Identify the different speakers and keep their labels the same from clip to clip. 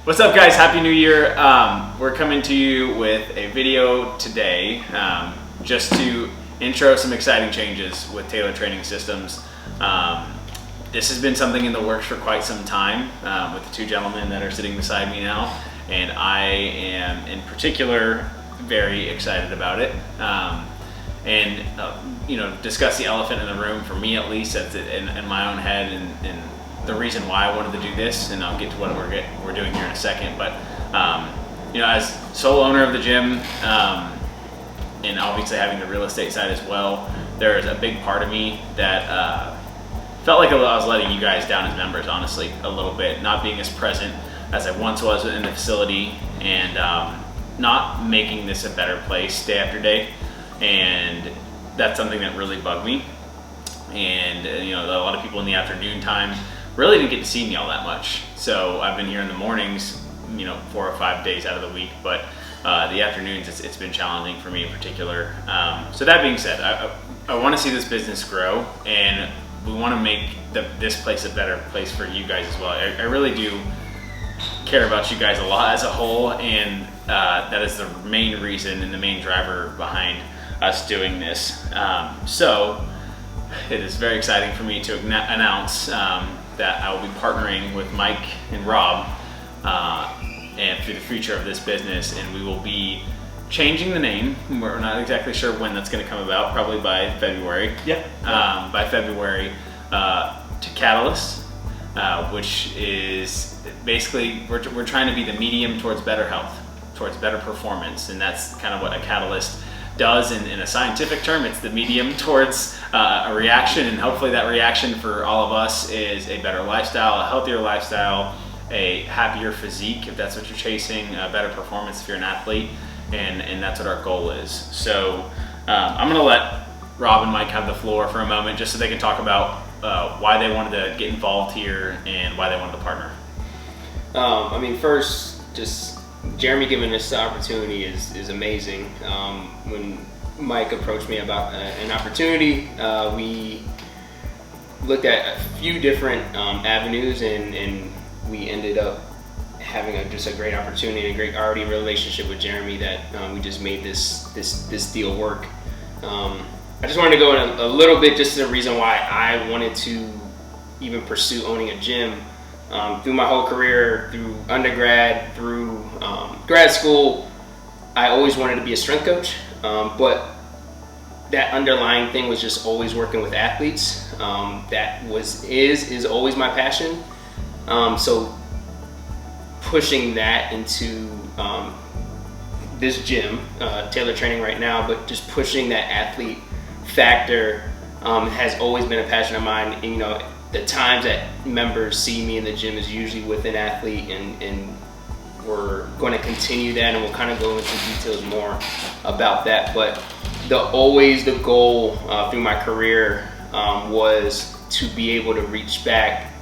Speaker 1: What's up, guys? Happy New Year. We're coming to you with a video today just to intro some exciting changes with Taylor Training Systems. This has been something in the works for quite some time with the two gentlemen that are sitting beside me now, and I am in particular very excited about it. You know, discuss the elephant in the room, for me at least, that's in my own head, and the reason why I wanted to do this, and I'll get to what we're doing here in a second. But you know, as sole owner of the gym, and obviously having the real estate side as well, there is a big part of me that felt like I was letting you guys down as members, honestly, a little bit, not being as present as I once was in the facility, and not making this a better place day after day. And that's something that really bugged me. And you know, a lot of people in the afternoon time really didn't get to see me all that much. So I've been here in the mornings, you know, 4 or 5 days out of the week, but the afternoons, it's been challenging for me in particular. So that being said, I want to see this business grow, and we want to make this place a better place for you guys as well. I really do care about you guys a lot as a whole, and that is the main reason and the main driver behind us doing this. So it is very exciting for me to announce that I will be partnering with Mike and Rob and for the future of this business, and we will be changing the name. We're not exactly sure when that's going to come about, probably by February. Yep. By February to Catalyst, which is basically, we're trying to be the medium towards better health, towards better performance, and that's kind of what a catalyst does in a scientific term. It's the medium towards a reaction, and hopefully that reaction for all of us is a better lifestyle, a healthier lifestyle, a happier physique if that's what you're chasing, a better performance if you're an athlete, and that's what our goal is. So I'm gonna let Rob and Mike have the floor for a moment just so they can talk about why they wanted to get involved here and why they wanted to partner.
Speaker 2: I mean, first, just Jeremy giving us the opportunity is amazing. When Mike approached me about an opportunity, we looked at a few different avenues, and we ended up having just a great opportunity and a great already relationship with Jeremy that we just made this deal work. I just wanted to go in a little bit, just the reason why I wanted to even pursue owning a gym. Through my whole career, through undergrad, through grad school, I always wanted to be a strength coach, but that underlying thing was just always working with athletes. That is always my passion. So pushing that into this gym, Taylor Training right now, but just pushing that athlete factor has always been a passion of mine. And, you know, the times that members see me in the gym is usually with an athlete, and we're going to continue that, and we'll kind of go into details more about that. But the goal through my career was to be able to reach back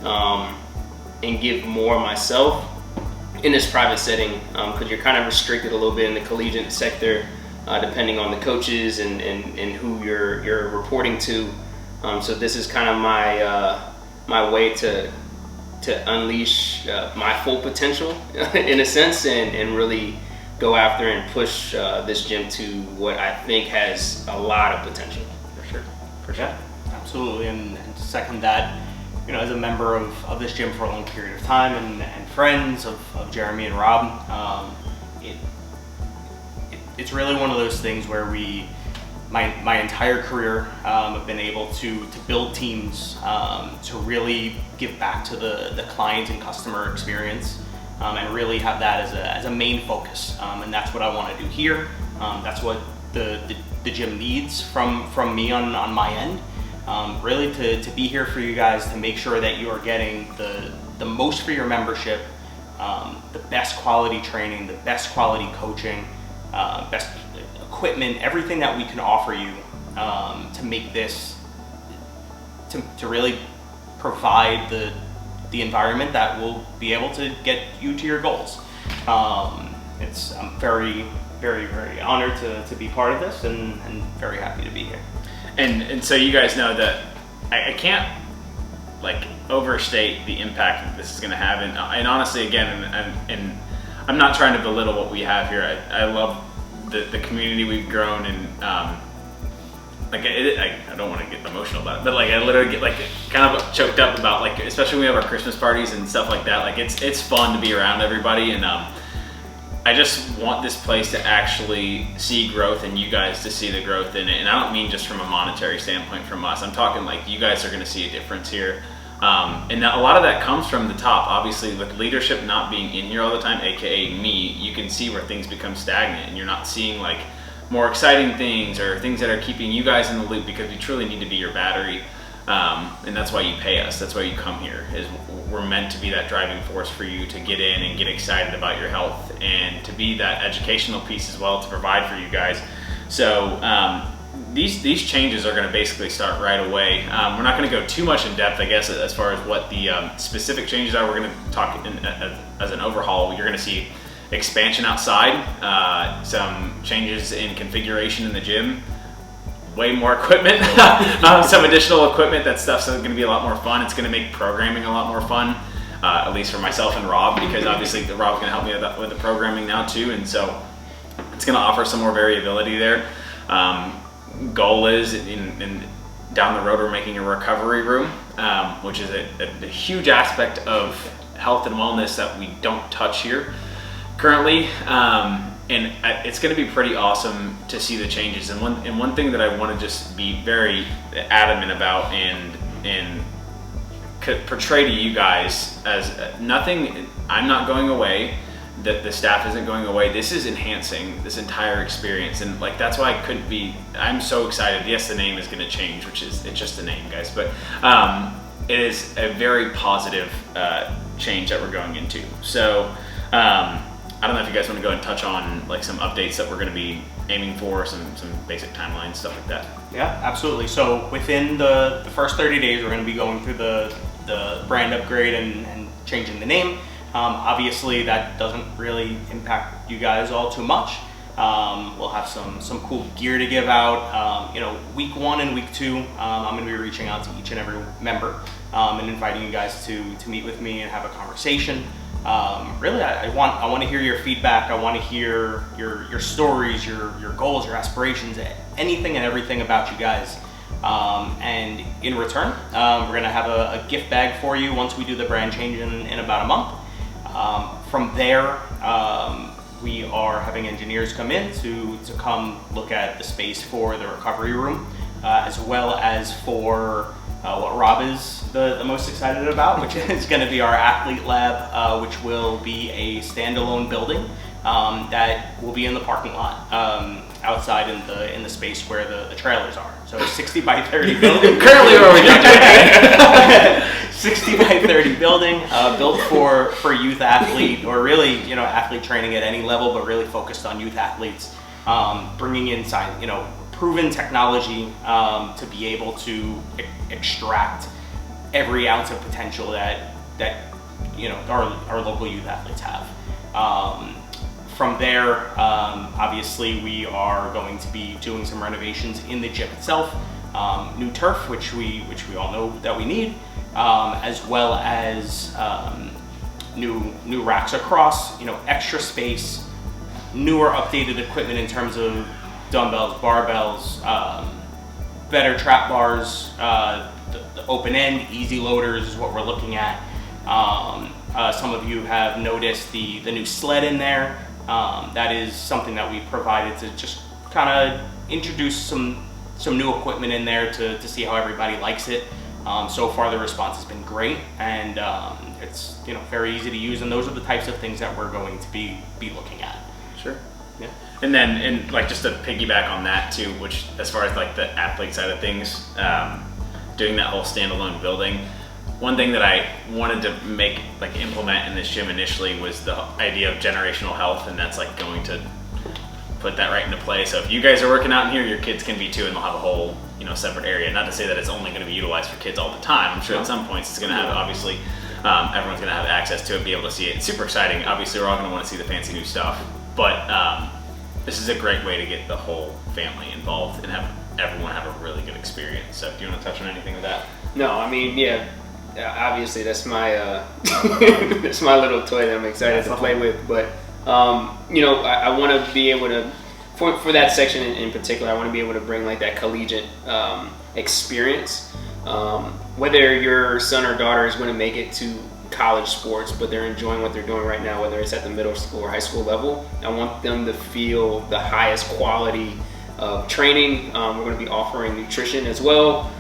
Speaker 2: and give more myself in this private setting, because you're kind of restricted a little bit in the collegiate sector depending on the coaches and who you're reporting to. So this is kind of my way to unleash my full potential in a sense, and really go after and push this gym to what I think has a lot of potential.
Speaker 3: For sure. Absolutely, and to second that, you know, as a member of this gym for a long period of time, and friends of Jeremy and Rob, it's really one of those things where my entire career I've been able to build teams to really give back to the client and customer experience, and really have that as a main focus, and that's what I want to do here. That's what the gym needs from me on my end, really to be here for you guys, to make sure that you are getting the most for your membership, the best quality training, the best quality coaching, best equipment, everything that we can offer you to make this, to really provide the environment that will be able to get you to your goals. I'm very, very, very honored to be part of this, and very happy to be here.
Speaker 1: And so you guys know that I can't like overstate the impact that this is going to have. And honestly, again, and I'm not trying to belittle what we have here. I love the community we've grown, and like I don't want to get emotional about it, but like I literally get like kind of choked up about, like, especially when we have our Christmas parties and stuff like that. Like it's fun to be around everybody, and I just want this place to actually see growth, and you guys to see the growth in it. And I don't mean just from a monetary standpoint from us. I'm talking like you guys are going to see a difference here. And a lot of that comes from the top. Obviously, with leadership not being in here all the time, aka me, you can see where things become stagnant, and you're not seeing like more exciting things or things that are keeping you guys in the loop, because we truly need to be your battery. And that's why you pay us. That's why you come here. Is we're meant to be that driving force for you to get in and get excited about your health, and to be that educational piece as well to provide for you guys. So these changes are going to basically start right away. We're not going to go too much in depth, I guess, as far as what the specific changes are. We're going to talk as an overhaul. You're going to see expansion outside, some changes in configuration in the gym, way more equipment, some additional equipment. That stuff's going to be a lot more fun. It's going to make programming a lot more fun, at least for myself and Rob, because obviously Rob's going to help me with the programming now too, and so it's going to offer some more variability there. Goal is in down the road we're making a recovery room, which is a huge aspect of health and wellness that we don't touch here currently. And it's going to be pretty awesome to see the changes. And one thing that I want to just be very adamant about and portray to you guys as nothing. I'm not going away. That the staff isn't going away. This is enhancing this entire experience, and like that's why I couldn't be. I'm so excited. Yes, the name is going to change, it's just a name, guys. But it is a very positive change that we're going into. So. I don't know if you guys want to go and touch on like some updates that we're going to be aiming for, some basic timelines, stuff like that.
Speaker 3: Yeah, absolutely. So within the first 30 days, we're going to be going through the brand upgrade and changing the name. Obviously, that doesn't really impact you guys all too much. We'll have some cool gear to give out. Week 1 and week 2, I'm going to be reaching out to each and every member and inviting you guys to meet with me and have a conversation. Really, I want to hear your feedback. I want to hear your stories, your goals, your aspirations, anything and everything about you guys. And in return, we're going to have a gift bag for you once we do the brand change in about a month. From there, we are having engineers come in to come look at the space for the recovery room, as well as for what Rob is the most excited about, which is going to be our athlete lab, which will be a standalone building that will be in the parking lot outside in the space where the trailers are. So a 60 by 30 building.
Speaker 1: Currently where we got
Speaker 3: 60 by 30 building built for youth athlete, or really athlete training at any level, but really focused on youth athletes, bringing in proven technology to be able to extract every ounce of potential that our local youth athletes have. From there, obviously we are going to be doing some renovations in the gym itself, new turf, which we all know that we need, as well as new racks across, extra space, newer updated equipment in terms of dumbbells, barbells, better trap bars, the open end, easy loaders is what we're looking at. Some of you have noticed the new sled in there. That is something that we provided to just kind of introduce some new equipment in there to see how everybody likes it. So far the response has been great, and it's very easy to use, and those are the types of things that we're going to be looking at.
Speaker 1: Sure.
Speaker 3: Yeah.
Speaker 1: And then, like, just to piggyback on that too, which as far as like the athlete side of things, doing that whole standalone building, one thing that I wanted to implement in this gym initially was the idea of generational health, and that's like going to put that right into play. So if you guys are working out in here, your kids can be too, and they'll have a whole separate area. Not to say that it's only going to be utilized for kids all the time. I'm sure at some points it's going to have, obviously, everyone's going to have access to it, be able to see it. It's super exciting. Obviously, we're all going to want to see the fancy new stuff, but this is a great way to get the whole family involved and have everyone have a really good experience. So do you want to touch on anything with that?
Speaker 2: No, I mean, yeah, obviously that's my that's my little toy that I'm excited to play with. But you know, I want to be able to, for that section in particular, I want to be able to bring like that collegiate experience. Whether your son or daughter is going to make it to college sports, but they're enjoying what they're doing right now, whether it's at the middle school or high school level, I want them to feel the highest quality of training. We're going to be offering nutrition as well,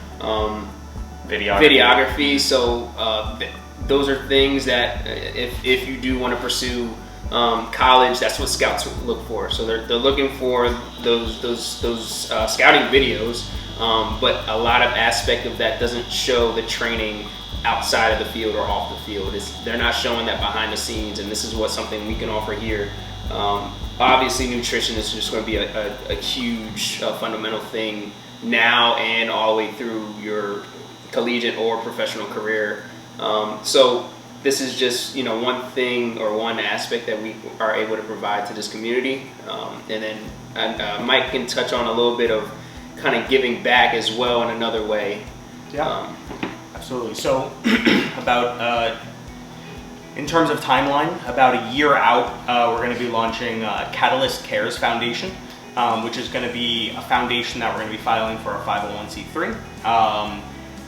Speaker 2: videography. So those are things that if you do want to pursue college, that's what scouts look for. So they're looking for those scouting videos, but a lot of aspect of that doesn't show the training outside of the field or off the field. They're not showing that behind the scenes, and this is something we can offer here. Obviously, nutrition is just going to be a huge fundamental thing now and all the way through your collegiate or professional career. So this is just, you know, one thing or one aspect that we are able to provide to this community. And then Mike can touch on a little bit of kind of giving back as well in another way.
Speaker 3: Yeah, absolutely. So about, in terms of timeline, about a year out, we're going to be launching Catalyst Cares Foundation, which is going to be a foundation that we're going to be filing for a 501c3.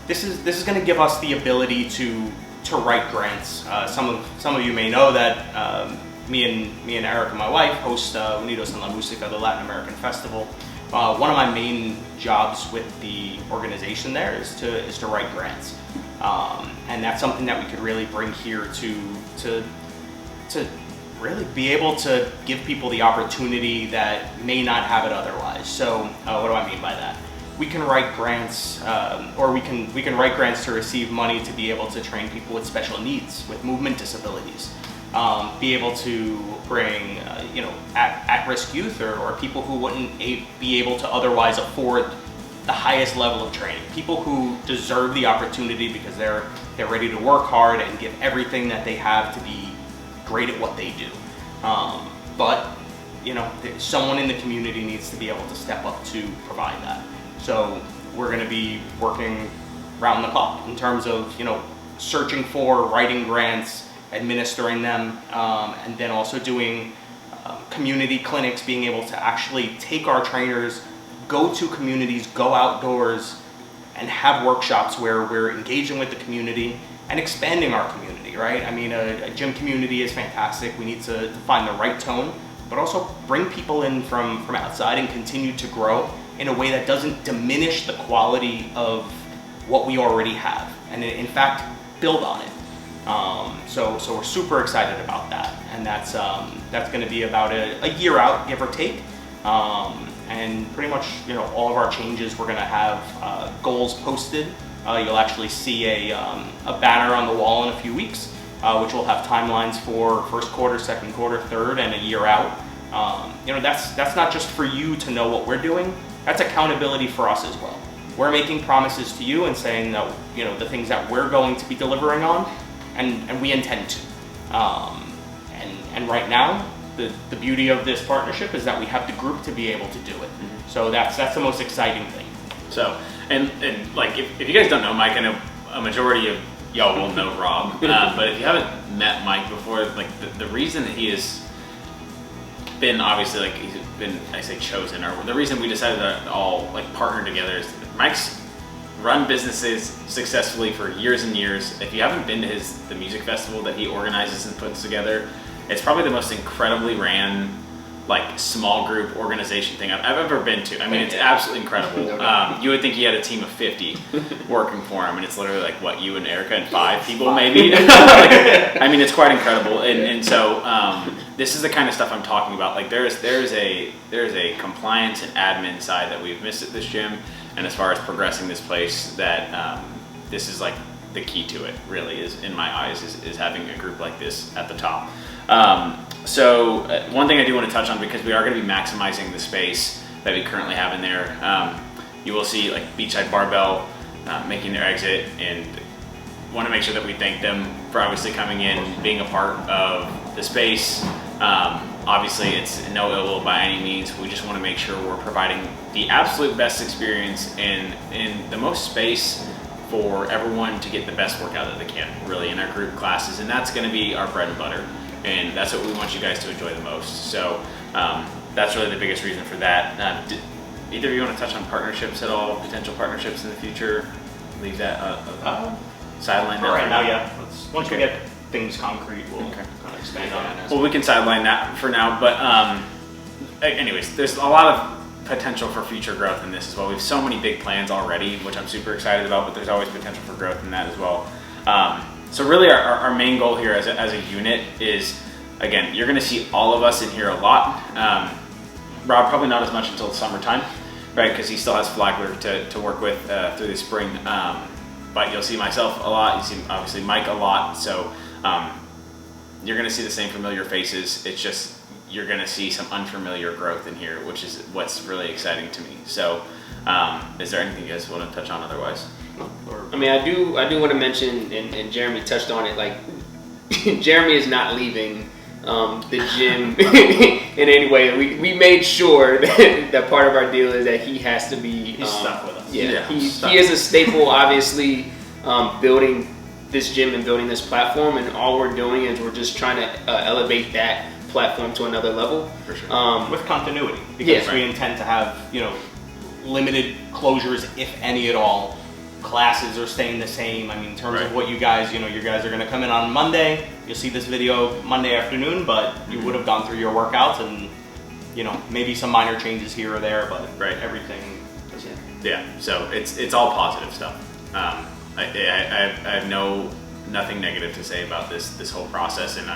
Speaker 3: This is going to give us the ability to write grants. Some of you may know that me and Erica, my wife, host Unidos en la Música, the Latin American festival. One of my main jobs with the organization there is to write grants, and that's something that we could really bring here to really be able to give people the opportunity that may not have it otherwise. So what do I mean by that? We can write grants, or we can write grants to receive money to be able to train people with special needs, with movement disabilities, be able to bring you know, at-risk youth or people who wouldn't be able to otherwise afford the highest level of training, people who deserve the opportunity because they're ready to work hard and give everything that they have to be great at what they do. But you know, someone in the community needs to be able to step up to provide that. So we're going to be working round the clock in terms of, you know, searching for, writing grants, administering them, and then also doing community clinics, being able to actually take our trainers, go to communities, go outdoors, and have workshops where we're engaging with the community and expanding our community, right? I mean, a gym community is fantastic. We need to find the right tone, but also bring people in from outside and continue to grow in a way that doesn't diminish the quality of what we already have, and in fact build on it. So we're super excited about that, and that's going to be about a year out, give or take. And pretty much, you know, all of our changes, we're going to have goals posted. You'll actually see a banner on the wall in a few weeks, which will have timelines for first quarter, second quarter, third, and a year out. You know, that's not just for you to know what we're doing. That's accountability for us as well. We're making promises to you and saying that, you know, the things that we're going to be delivering on, and we intend to. And right now, the beauty of this partnership is that we have the group to be able to do it. Mm-hmm. So that's the most exciting thing.
Speaker 1: So, and like, if you guys don't know Mike, I know a majority of y'all will know Rob, but if you haven't met Mike before, like the reason that he has been, obviously, like, he's been, I say chosen, or the reason we decided to all like partner together is Mike's run businesses successfully for years and years. If you haven't been to the music festival that he organizes and puts together, it's probably the most incredibly ran, like, small group organization thing I've ever been to. I mean, it's absolutely incredible. You would think he had a team of 50 working for him, and it's literally like, what, you and Erica and 5 people maybe? Like, I mean, it's quite incredible. And so this is the kind of stuff I'm talking about. Like, there's a compliance and admin side that we've missed at this gym, and as far as progressing this place, that this is like the key to it, really, is, in my eyes, is having a group like this at the top. So one thing I do want to touch on, because we are going to be maximizing the space that we currently have in there, you will see like Beachside Barbell making their exit, and want to make sure that we thank them for obviously coming in, being a part of the space. Obviously it's no ill will by any means. We just want to make sure we're providing the absolute best experience in the most space for everyone to get the best workout that they can, really, in our group classes, and that's going to be our bread and butter, and that's what we want you guys to enjoy the most. So that's really the biggest reason for that. Either of you want to touch on partnerships at all, potential partnerships in the future? Leave that sideline that
Speaker 3: right now, yeah. Once we get things concrete, we'll
Speaker 1: Okay.
Speaker 3: kind of expand on it.
Speaker 1: Well, we can sideline that for now, but anyways, there's a lot of potential for future growth in this as well. We have so many big plans already, which I'm super excited about, but there's always potential for growth in that as well. So really our main goal here as a unit is, again, you're gonna see all of us in here a lot. Rob, probably not as much until the summertime, right? Because he still has Flagler to work with through the spring. But you'll see myself a lot. You see obviously Mike a lot. So you're gonna see the same familiar faces. It's just you're gonna see some unfamiliar growth in here, which is what's really exciting to me. So is there anything you guys want to touch on otherwise?
Speaker 2: I mean, I do want to mention, and Jeremy touched on it, like Jeremy is not leaving the gym in any way. We made sure that part of our deal is that he has to be
Speaker 3: He's stuck with us.
Speaker 2: Yeah, he is a staple, obviously, building this gym and building this platform, and all we're doing is we're just trying to elevate that platform to another level.
Speaker 1: For sure.
Speaker 3: With continuity, because we intend to have, limited closures, if any at all. Classes are staying the same. I mean, in terms of what you guys, you guys are going to come in on Monday. You'll see this video Monday afternoon, but you would have gone through your workouts and, maybe some minor changes here or there, but everything.
Speaker 1: Yeah. So it's all positive stuff. I have nothing negative to say about this whole process, and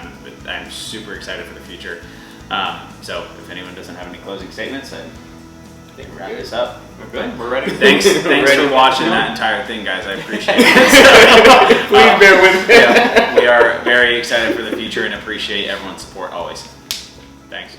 Speaker 1: I'm super excited for the future. So if anyone doesn't have any closing statements, I think we'll wrap this up.
Speaker 3: We're good. We're ready.
Speaker 1: Thanks for watching that entire thing, guys. I appreciate it.
Speaker 2: Please bear with me.
Speaker 1: Yeah, we are very excited for the future and appreciate everyone's support always. Thanks.